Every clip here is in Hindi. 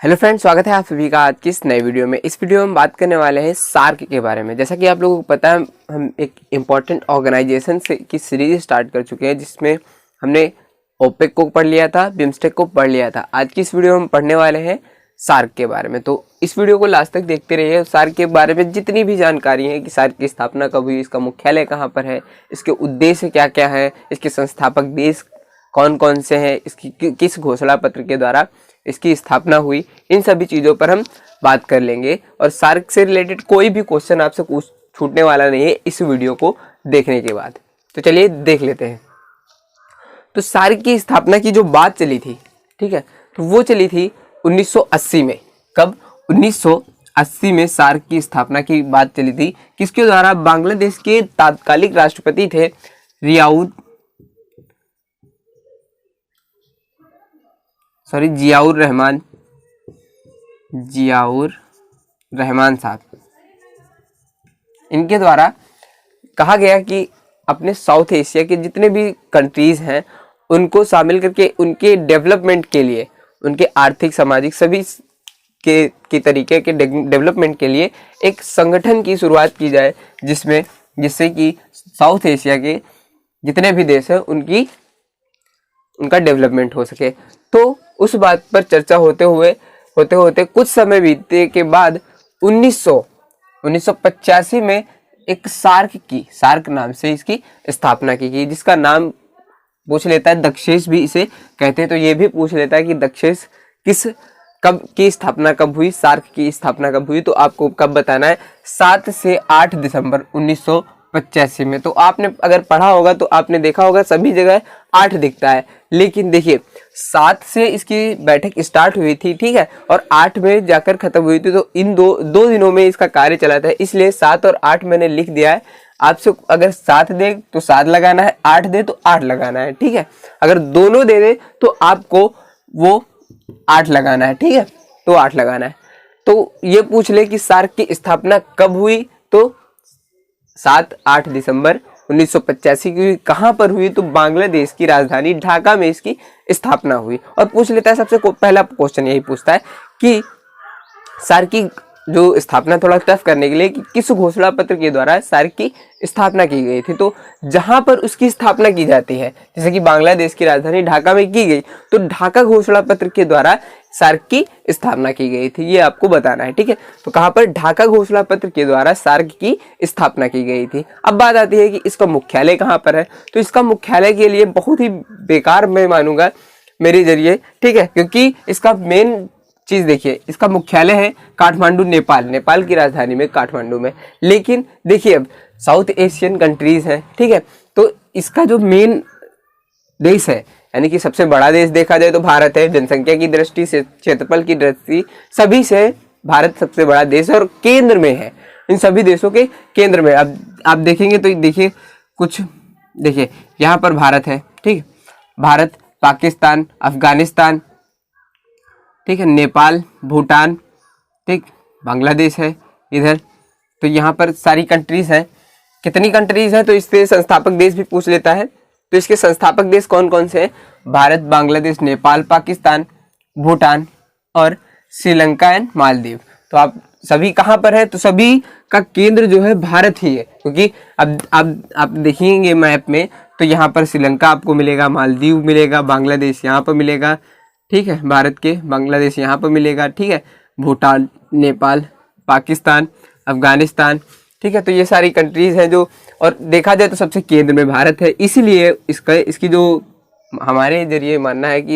हेलो फ्रेंड्स, स्वागत है आप सभी का आज की इस नई वीडियो में। इस वीडियो में हम बात करने वाले हैं सार्क के बारे में। जैसा कि आप लोगों को पता है, हम एक इम्पॉर्टेंट ऑर्गेनाइजेशन से की सीरीज स्टार्ट कर चुके हैं, जिसमें हमने ओपेक को पढ़ लिया था, बिम्स्टेक को पढ़ लिया था। आज की इस वीडियो में हम पढ़ने वाले हैं सार्क के बारे में। तो इस वीडियो को लास्ट तक देखते रहिए। सार्क के बारे में जितनी भी जानकारी है कि सार्क की स्थापना कब हुई, इसका मुख्यालय कहाँ पर है, इसके उद्देश्य क्या क्या है, इसके संस्थापक देश कौन कौन से हैं, इसकी किस घोषणा पत्र के द्वारा इसकी स्थापना हुई, इन सभी चीज़ों पर हम बात कर लेंगे। और सार्क से रिलेटेड कोई भी क्वेश्चन आपसे छूटने वाला नहीं है इस वीडियो को देखने के बाद। तो चलिए देख लेते हैं। तो सार्क की स्थापना की जो बात चली थी, ठीक है, तो वो चली थी 1980 में। कब? 1980 में सार्क की स्थापना की बात चली थी। किसके द्वारा? बांग्लादेश के तात्कालिक राष्ट्रपति थे जियाउर रहमान साहब। इनके द्वारा कहा गया कि अपने साउथ एशिया के जितने भी कंट्रीज हैं उनको शामिल करके उनके डेवलपमेंट के लिए, उनके आर्थिक सामाजिक सभी के तरीके के डेवलपमेंट के लिए एक संगठन की शुरुआत की जाए, जिससे कि साउथ एशिया के जितने भी देश हैं उनका डेवलपमेंट हो सके। तो उस बात पर चर्चा होते होते कुछ समय बीतने के बाद 1985 में एक सार्क नाम से इसकी स्थापना की गई, जिसका नाम पूछ लेता है दक्षेश भी इसे कहते हैं। तो ये भी पूछ लेता है कि दक्षेश कब की स्थापना कब हुई, सार्क की स्थापना कब हुई। तो आपको कब बताना है? 7 से 8 दिसंबर 1985 में। तो आपने अगर पढ़ा होगा तो आपने देखा होगा सभी जगह 8 दिखता है, लेकिन देखिए 7 से इसकी बैठक स्टार्ट हुई थी, ठीक है, और 8 में जाकर खत्म हुई थी। तो इन दो दिनों में इसका कार्य चला था, इसलिए 7 और 8 मैंने लिख दिया है। आपसे अगर 7 दे तो 7 लगाना है, 8 दे तो 8 लगाना है, ठीक है। अगर दोनों दे दे तो आपको वो 8 लगाना है, ठीक है, तो 8 लगाना है। तो ये पूछ ले कि सार्क की स्थापना कब हुई, तो 7-8 दिसंबर 1985 की। कहां पर हुई? तो बांग्लादेश की राजधानी ढाका में इसकी स्थापना हुई। और पूछ लेता है, सबसे पहला क्वेश्चन यही पूछता है कि सार्क की जो स्थापना थोड़ा टफ करने के लिए कि किस घोषणा पत्र के द्वारा सार्क की स्थापना की गई थी। तो जहां पर उसकी स्थापना की जाती है, जैसे कि बांग्लादेश की राजधानी ढाका में की गई, तो ढाका घोषणा पत्र के द्वारा सार्क की स्थापना की गई थी, ये आपको बताना है, ठीक है। तो कहां पर? ढाका घोषणा पत्र के द्वारा सार्क की स्थापना की गई थी। अब बात आती है कि इसका मुख्यालय कहां पर है। तो इसका मुख्यालय के लिए बहुत ही बेकार मैं मानूंगा मेरे जरिए, ठीक है, क्योंकि इसका मेन चीज देखिए, इसका मुख्यालय है काठमांडू, नेपाल की राजधानी में काठमांडू में। लेकिन देखिए अब साउथ एशियन कंट्रीज हैं, ठीक है, तो इसका जो मेन देश है, यानी कि सबसे बड़ा देश देखा जाए तो भारत है। जनसंख्या की दृष्टि से, क्षेत्रफल की दृष्टि सभी से भारत सबसे बड़ा देश है और केंद्र में है, इन सभी देशों के केंद्र में। अब आप देखेंगे तो देखिए देखिए यहाँ पर भारत है, ठीक, भारत, पाकिस्तान, अफगानिस्तान, ठीक है, नेपाल, भूटान, ठीक, बांग्लादेश है इधर। तो यहाँ पर सारी कंट्रीज हैं। कितनी कंट्रीज हैं? तो इससे संस्थापक देश भी पूछ लेता है। तो इसके संस्थापक देश कौन कौन से हैं? भारत, बांग्लादेश, नेपाल, पाकिस्तान, भूटान और श्रीलंका एंड मालदीव। तो आप सभी कहाँ पर है? तो सभी का केंद्र जो है भारत ही है, क्योंकि अब आप देखेंगे मैप में तो यहाँ पर श्रीलंका आपको मिलेगा, मालदीव मिलेगा, बांग्लादेश यहाँ पर मिलेगा, ठीक है, भारत के बांग्लादेश यहाँ पर मिलेगा, ठीक है, भूटान, नेपाल, पाकिस्तान, अफगानिस्तान, ठीक है। तो ये सारी कंट्रीज हैं जो, और देखा जाए तो सबसे केंद्र में भारत है। इसीलिए इसकी जो हमारे जरिए मानना है कि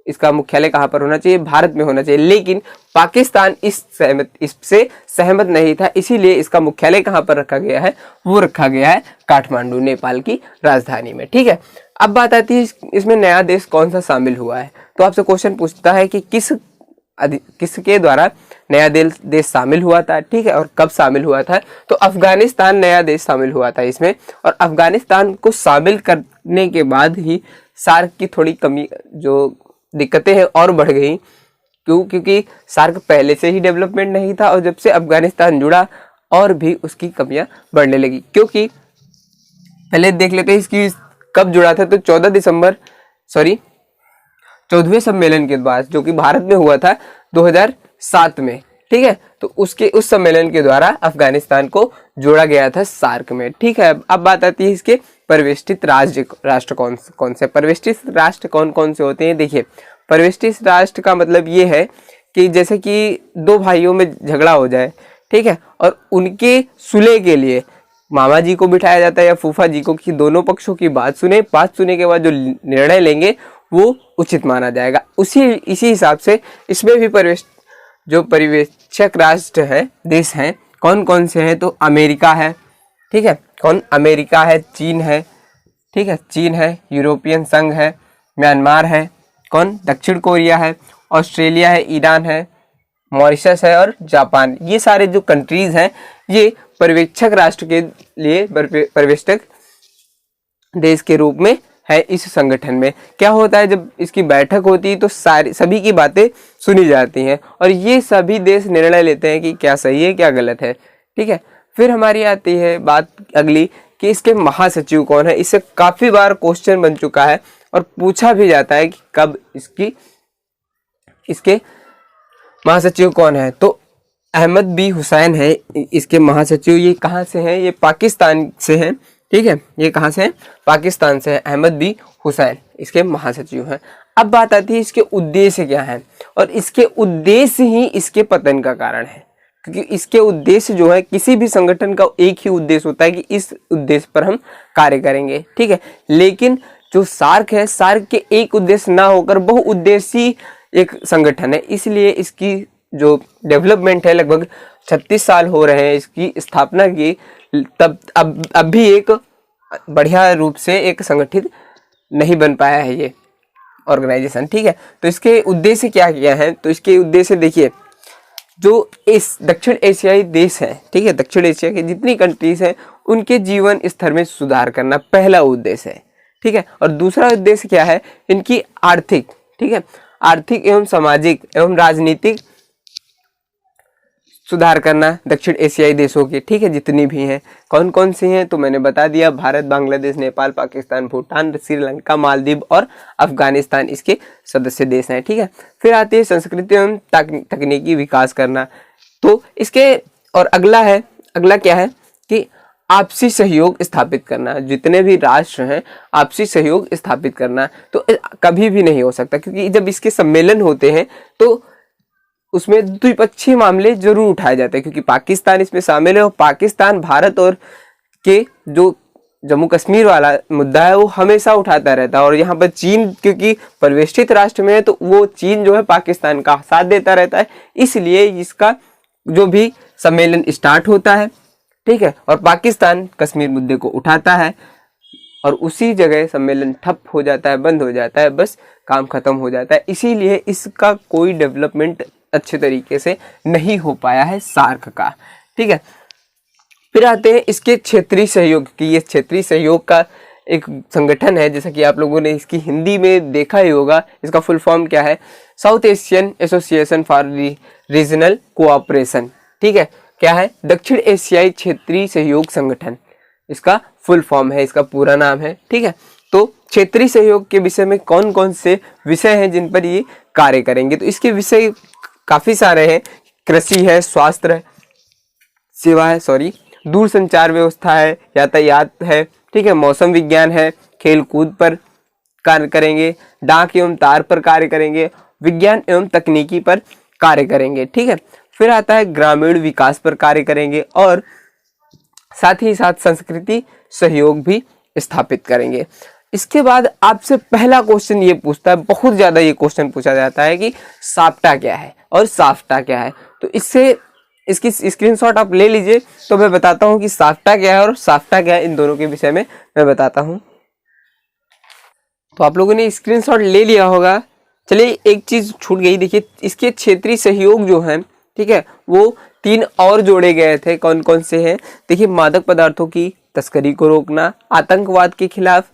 इसका मुख्यालय कहाँ पर होना चाहिए? भारत में होना चाहिए। लेकिन पाकिस्तान इससे सहमत नहीं था, इसीलिए इसका मुख्यालय कहाँ पर रखा गया है? वो रखा गया है काठमांडू, नेपाल की राजधानी में, ठीक है। अब बात आती है इसमें नया देश कौन सा शामिल हुआ है। तो आपसे क्वेश्चन पूछता है कि किसके द्वारा नया देश शामिल हुआ था, ठीक है, और कब शामिल हुआ था। तो अफगानिस्तान नया देश शामिल हुआ था इसमें, और अफगानिस्तान को शामिल करने के बाद ही सार्क की थोड़ी कमी, जो दिक्कतें हैं, और बढ़ गई। क्योंकि सार्क पहले से ही डेवलपमेंट नहीं था, और जब से अफगानिस्तान जुड़ा और भी उसकी कमियां बढ़ने लगी। क्योंकि पहले देख लेते हैं इसकी कब जुड़ा था। तो 14वें सम्मेलन के बाद, जो कि भारत में हुआ था 2007 में, ठीक है। तो उस सम्मेलन के द्वारा अफगानिस्तान को जोड़ा गया था सार्क में, ठीक है। अब बात आती है इसके परिवेष्टित राष्ट्र कौन कौन से। परिवेष्टित राष्ट्र कौन कौन से होते हैं, देखिए परिवेष्टित राष्ट्र का मतलब ये है कि जैसे कि दो भाइयों में झगड़ा हो जाए, ठीक है, और उनके सुलह के लिए मामा जी को बिठाया जाता है या फूफा जी को, कि दोनों पक्षों की बात सुने के बाद जो निर्णय लेंगे वो उचित माना जाएगा। इसी हिसाब से इसमें भी जो पर्यवेक्षक राष्ट्र है, देश हैं, कौन कौन से हैं, तो अमेरिका है, ठीक है, कौन, अमेरिका है, चीन है, ठीक है, चीन है, यूरोपियन संघ है, म्यांमार है, कौन, दक्षिण कोरिया है, ऑस्ट्रेलिया है, ईरान है, मॉरिशस है और जापान। ये सारे जो कंट्रीज हैं ये पर्यवेक्षक राष्ट्र के लिए पर्यवेक्षक देश के रूप में है। इस संगठन में क्या होता है, जब इसकी बैठक होती है तो सभी की बातें सुनी जाती हैं और ये सभी देश निर्णय लेते हैं कि क्या सही है क्या गलत है, ठीक है। फिर हमारी आती है बात अगली कि इसके महासचिव कौन है। इससे काफी बार क्वेश्चन बन चुका है और पूछा भी जाता है कि कब इसके महासचिव कौन है। तो अहमद बी हुसैन है इसके महासचिव। ये कहाँ से हैं, ये पाकिस्तान से हैं, ठीक है, ये कहाँ से हैं, पाकिस्तान से है। अहमद बी हुसैन इसके महासचिव हैं। अब बात आती है इसके उद्देश्य क्या है, और इसके उद्देश्य ही इसके पतन का कारण है, क्योंकि इसके उद्देश्य जो है, किसी भी संगठन का एक ही उद्देश्य होता है कि इस उद्देश्य पर हम कार्य करेंगे, ठीक है। लेकिन जो सार्क है, सार्क के एक उद्देश्य ना होकर बहुउद्देशीय एक संगठन है, इसलिए इसकी जो डेवलपमेंट है लगभग 36 साल हो रहे हैं इसकी स्थापना की, तब अब भी एक बढ़िया रूप से एक संगठित नहीं बन पाया है ये ऑर्गेनाइजेशन, ठीक है। तो इसके उद्देश्य क्या क्या है, तो इसके उद्देश्य देखिए, जो इस दक्षिण एशियाई देश है, ठीक है, दक्षिण एशिया के जितनी कंट्रीज हैं उनके जीवन स्तर में सुधार करना पहला उद्देश्य है, ठीक है। और दूसरा उद्देश्य क्या है, इनकी आर्थिक, ठीक है, आर्थिक एवं सामाजिक एवं राजनीतिक सुधार करना दक्षिण एशियाई देशों के, ठीक है, जितनी भी हैं। कौन कौन सी हैं तो मैंने बता दिया, भारत, बांग्लादेश, नेपाल, पाकिस्तान, भूटान, श्रीलंका, मालदीव और अफगानिस्तान इसके सदस्य देश हैं, ठीक है। फिर आती है संस्कृति एवं तकनीकी विकास करना। तो इसके और अगला क्या है कि आपसी सहयोग स्थापित करना। जितने भी राष्ट्र हैं आपसी सहयोग स्थापित करना तो कभी भी नहीं हो सकता, क्योंकि जब इसके सम्मेलन होते हैं तो उसमें द्विपक्षीय मामले जरूर उठाए जाते हैं, क्योंकि पाकिस्तान इसमें शामिल है और पाकिस्तान भारत और के जो जम्मू कश्मीर वाला मुद्दा है वो हमेशा उठाता रहता है। और यहाँ पर चीन क्योंकि परिवेष्टित राष्ट्र में है तो वो चीन जो है पाकिस्तान का साथ देता रहता है, इसलिए इसका जो भी सम्मेलन स्टार्ट होता है, ठीक है, और पाकिस्तान कश्मीर मुद्दे को उठाता है और उसी जगह सम्मेलन ठप हो जाता है, बंद हो जाता है, बस काम खत्म हो जाता है। इसीलिए इसका कोई डेवलपमेंट अच्छे तरीके से नहीं हो पाया है सार्क का, ठीक है। फिर आते हैं इसके क्षेत्रीय सहयोग की। ये क्षेत्रीय सहयोग का एक संगठन है, जैसा कि आप लोगों ने इसकी हिंदी में देखा ही होगा। इसका फुल फॉर्म क्या है, south Asian association for regional cooperation, ठीक है। क्या है, दक्षिण एशियाई क्षेत्रीय सहयोग संगठन इसका फुल फॉर्म है, इसका पूरा नाम है, ठीक है। तो क्षेत्रीय सहयोग के विषय में कौन कौन से विषय हैं जिन पर ये कार्य करेंगे, तो इसके विषय काफी सारे हैं। कृषि है, स्वास्थ्य सेवा है, दूर संचार व्यवस्था है, यातायात है, ठीक है, मौसम विज्ञान है, खेल कूद पर कार्य करेंगे, डाक एवं तार पर कार्य करेंगे, विज्ञान एवं तकनीकी पर कार्य करेंगे, ठीक है। फिर आता है ग्रामीण विकास पर कार्य करेंगे और साथ ही साथ संस्कृति सहयोग भी स्थापित करेंगे। इसके बाद आपसे पहला क्वेश्चन ये पूछता है, बहुत ज्यादा ये क्वेश्चन पूछा जाता है कि साफ्टा क्या है और साफ्टा क्या है। तो इसकी स्क्रीनशॉट आप ले लीजिए, तो मैं बताता हूं कि साफ्टा क्या है और साफ्टा क्या है, इन दोनों के विषय में मैं बताता हूं। तो आप लोगों ने स्क्रीनशॉट ले लिया होगा। चलिए एक चीज छूट गई, देखिए इसके क्षेत्रीय सहयोग जो है, ठीक है, वो 3 और जोड़े गए थे। कौन कौन से हैं, देखिए मादक पदार्थों की तस्करी को रोकना, आतंकवाद के खिलाफ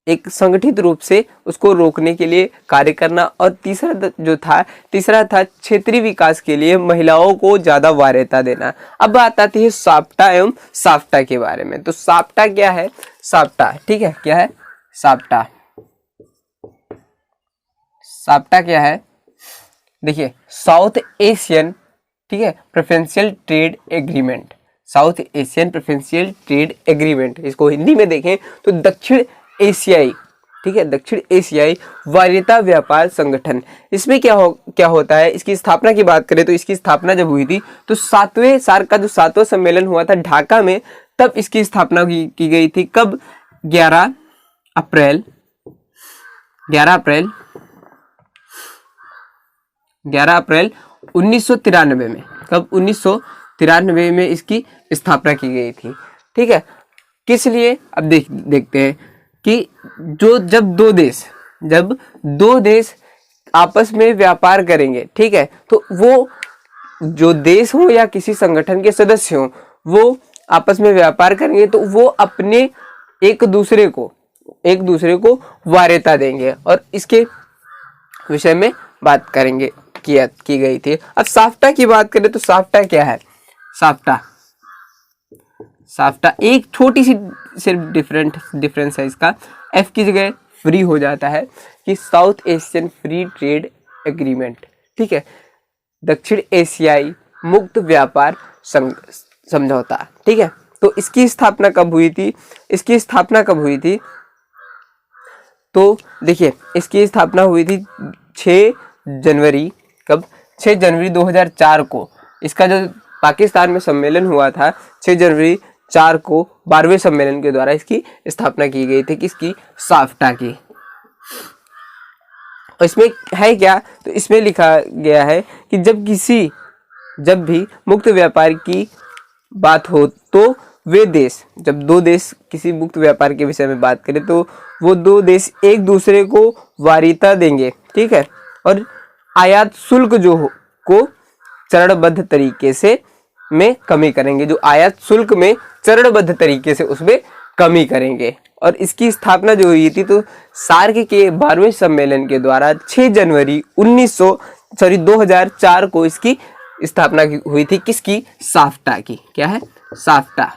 एक संगठित रूप से उसको रोकने के लिए कार्य करना, और तीसरा था क्षेत्रीय विकास के लिए महिलाओं को ज्यादा वरीयता देना। अब बात आती है साफ्टा एवं साफ्टा के बारे में। तो साफ्टा क्या है, साफ्टा, ठीक है, क्या है साफ्टा, साप्टा क्या है, देखिए साउथ एशियन, ठीक है, preferential trade agreement, south Asian preferential trade agreement, इसको हिंदी में देखें तो दक्षिण एशियाई, ठीक है, दक्षिण एशियाई वरीयता व्यापार संगठन। इसमें क्या होता है, इसकी स्थापना की बात करें तो इसकी स्थापना जब हुई थी तो 7वें सार्क का जो 7वां सम्मेलन हुआ था ढाका में, तब इसकी स्थापना की गई थी। कब? 11 अप्रैल 1993 में। कब? 1993 में इसकी स्थापना की गई थी, ठीक है। किस लिए? अब देखते हैं कि जब दो देश आपस में व्यापार करेंगे, ठीक है, तो वो जो देश हो या किसी संगठन के सदस्य हो, वो आपस में व्यापार करेंगे तो वो अपने एक दूसरे को वरीयता देंगे, और इसके विषय में बात करेंगे की गई थी। अब साफ्टा की बात करें तो साफ्टा क्या है? साफ्टा एक छोटी सी सिर्फ डिफरेंस है इसका, एफ की जगह फ्री हो जाता है कि south Asian free trade agreement, ठीक है, दक्षिण एशियाई मुक्त व्यापार समझौता, ठीक है। तो इसकी स्थापना कब हुई थी? तो देखिए इसकी स्थापना हुई थी 6 जनवरी। कब? 6 जनवरी 2004 को। इसका जो पाकिस्तान में सम्मेलन हुआ था 6 जनवरी 4 को 12वें सम्मेलन के द्वारा इसकी स्थापना की गई थी, किसकी? साफ्टा की। और इसमें है क्या? तो इसमें लिखा गया है कि जब भी मुक्त व्यापार की बात हो तो जब दो देश किसी मुक्त व्यापार के विषय में बात करें तो वो दो देश एक दूसरे को वरीयता देंगे, ठीक है, और आयात शुल्क को चरणबद्ध तरीके से में कमी करेंगे, जो आयात शुल्क में चरणबद्ध तरीके से उसमें कमी करेंगे। और इसकी स्थापना जो हुई थी तो सार्क के 12वें सम्मेलन के द्वारा 6 जनवरी 2004 को इसकी स्थापना हुई थी, किसकी? साफ्टा की। क्या है? साफ्टा।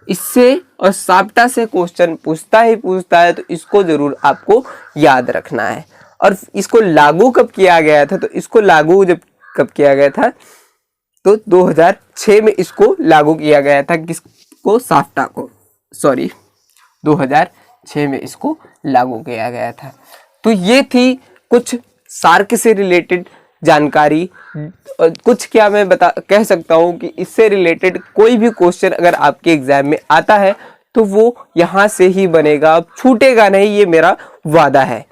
इससे और साफ्टा से क्वेश्चन पूछता है तो इसको जरूर आपको याद रखना है। और इसको लागू कब किया गया था? तो इसको लागू कब किया गया था? तो 2006 में इसको लागू किया गया था। किसको? साफ्टा को। 2006 में इसको लागू किया गया था। तो ये थी कुछ सार्क से रिलेटेड जानकारी। कुछ क्या मैं कह सकता हूँ कि इससे रिलेटेड कोई भी क्वेश्चन अगर आपके एग्जाम में आता है तो वो यहाँ से ही बनेगा, अब छूटेगा नहीं, ये मेरा वादा है।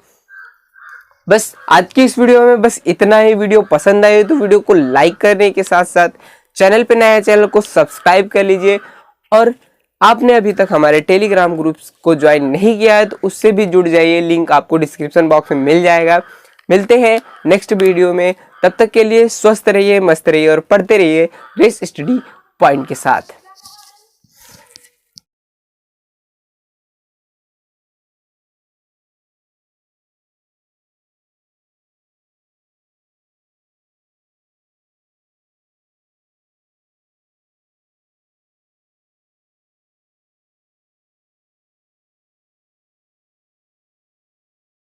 बस आज की इस वीडियो में बस इतना ही। वीडियो पसंद आए तो वीडियो को लाइक करने के साथ साथ चैनल पे नया चैनल को सब्सक्राइब कर लीजिए। और आपने अभी तक हमारे टेलीग्राम ग्रुप्स को ज्वाइन नहीं किया है तो उससे भी जुड़ जाइए, लिंक आपको डिस्क्रिप्शन बॉक्स में मिल जाएगा। मिलते हैं नेक्स्ट वीडियो में, तब तक के लिए स्वस्थ रहिए, मस्त रहिए और पढ़ते रहिए रेस स्टडी पॉइंट के साथ।